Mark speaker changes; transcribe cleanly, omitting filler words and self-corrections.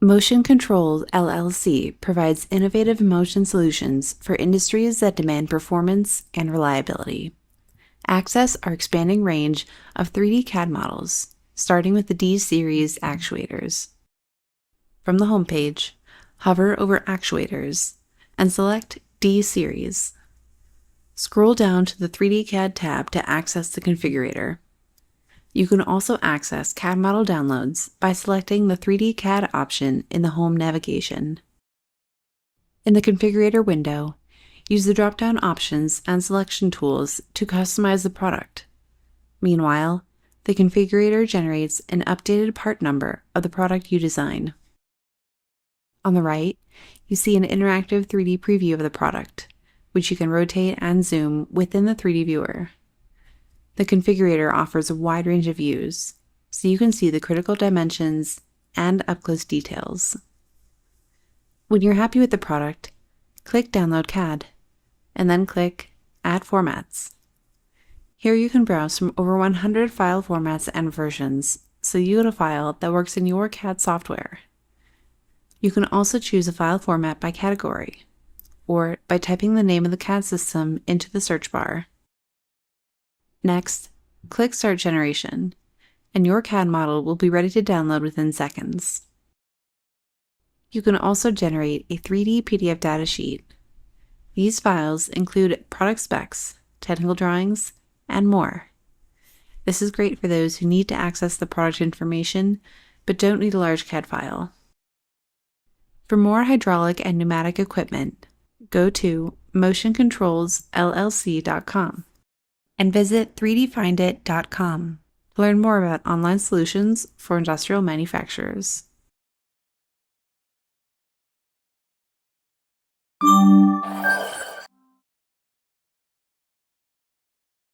Speaker 1: Motion Controls LLC provides innovative motion solutions for industries that demand performance and reliability. Access our expanding range of 3D CAD models, starting with the D-Series actuators. From the homepage, hover over Actuators and select D-Series. Scroll down to the 3D CAD tab to access the configurator. You can also access CAD model downloads by selecting the 3D CAD option in the home navigation. In the configurator window, use the drop-down options and selection tools to customize the product. Meanwhile, the configurator generates an updated part number of the product you design. On the right, you see an interactive 3D preview of the product, which you can rotate and zoom within the 3D viewer. The configurator offers a wide range of views, so you can see the critical dimensions and up-close details. When you're happy with the product, click Download CAD, and then click Add Formats. Here you can browse from over 100 file formats and versions, so you get a file that works in your CAD software. You can also choose a file format by category, or by typing the name of the CAD system into the search bar. Next, click Start Generation, and your CAD model will be ready to download within seconds. You can also generate a 3D PDF datasheet. These files include product specs, technical drawings, and more. This is great for those who need to access the product information but don't need a large CAD file. For more hydraulic and pneumatic equipment, go to motioncontrolsllc.com. and visit 3dfindit.com to learn more about online solutions for industrial manufacturers.